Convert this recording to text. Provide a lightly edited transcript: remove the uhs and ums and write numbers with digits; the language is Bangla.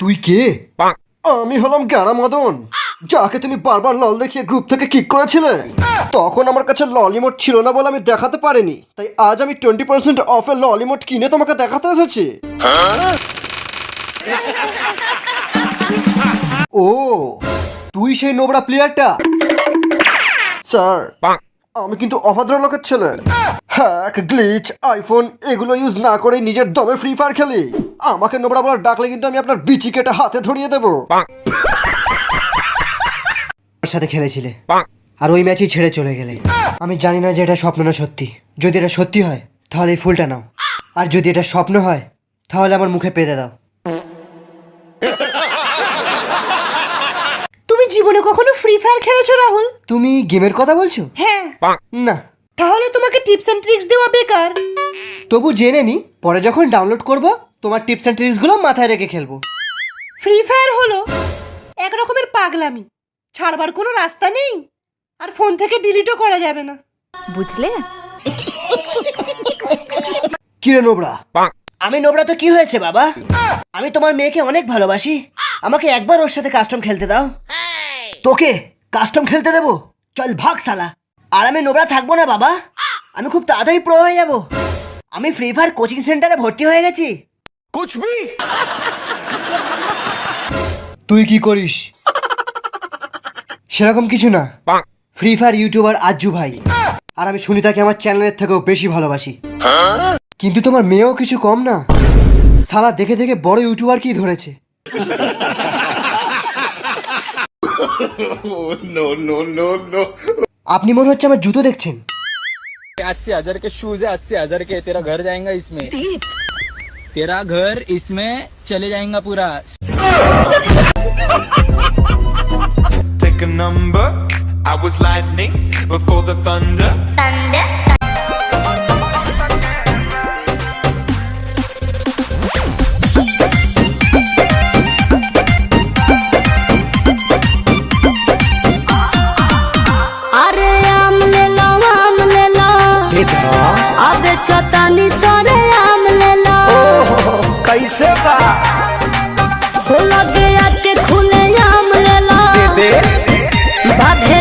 তুই কে? আমি হলাম গ্যারা মদন, যাকে তুমি বারবার লল দেখিয়ে গ্রুপ থেকে কিক করেছিলে। তখন আমার কাছে লল ইমোট ছিল না বলে আমি দেখাতে পারিনি, তাই আজ আমি 20% অফে লল ইমোট কিনে তোমাকে দেখাতে এসেছি। ও, তুই সেই নোবরা প্লেয়ারটা? স্যার, আমি কিন্তু অভদ্র লোকের ছেলে। হ্যাক, গ্লিচ, আইফোন এগুলো ইউজ না করে নিজের দমে ফ্রি ফায়ার খেলি। আমাকে নোবরা বলার ডাকলে কিন্তু আমি আপনার বিচি কেটে হাতে ধরিয়ে দেবো। ওর সাথে খেলেছিলে আর ওই ম্যাচই ছেড়ে চলে গেলে। আমি জানি না যে এটা স্বপ্ন না সত্যি। যদি এটা সত্যি হয় তাহলে এই ফুলটা নাও, আর যদি এটা স্বপ্ন হয় তাহলে আমার মুখে পেতে দাও। তুমি জীবনে কখনো ফ্রি ফায়ার খেলেছো রাহুল? তুমি গেমের কথা বলছো? হ্যাঁ। না। তাহলে তোমাকে টিপস এন্ড ট্রিক্স দেওয়া বেকার। তবু জেনে নি, পরে যখন ডাউনলোড করব তোমার টিপস এন্ড ট্রিক্সগুলো মাথায় রেখে খেলবো। ফ্রি ফায়ার হলো এক রকমের পাগলামি, ছাড়বার কোনো রাস্তা নেই, আর ফোন থেকে ডিলিটও করা যাবে না, বুঝলে? কিরে নোবরা? আমি নোবরা তো কি হয়েছে বাবা? আমি তোমার মেয়েকে অনেক ভালোবাসি। আমাকে একবার ওর সাথে কাস্টম খেলতে দাও। তোকে কাস্টম খেলতে দেবো? চল ভাগ শালা। আর আমি নোবরা থাকবো না বাবা, আমি খুব তাড়াতাড়ি প্রো হয়ে যাব। আমি ফ্রি ফায়ার কোচিং সেন্টারে ভর্তি হয়ে গেছি। তুই কি করিস? সেরকম কিছু না। ফ্রি ফায়ার ইউটিউবার আজ্জু ভাই, আর আমি সুনিতাকে আমার চ্যানেলের থেকেও বেশি ভালোবাসি। কিন্তু তোমার মেয়েও কিছু কম না। শালা দেখে দেখে বড় ইউটিউবার কি ধরেছে। আপনি মনে হচ্ছে আমার জুতো দেখছেন। 80,000 के शूज है, 80,000 के। तेरा घर जाएगा इसमें, तेरा घर इसमें चले जाएगा पूरा। Take a number. I was lightning before the thunder. अरे आम ले लो, आम ले लो। अबे चौतानी सरे आम ले लो। कैसे बा? हो लगे आके खुले आम ले लो। बाधे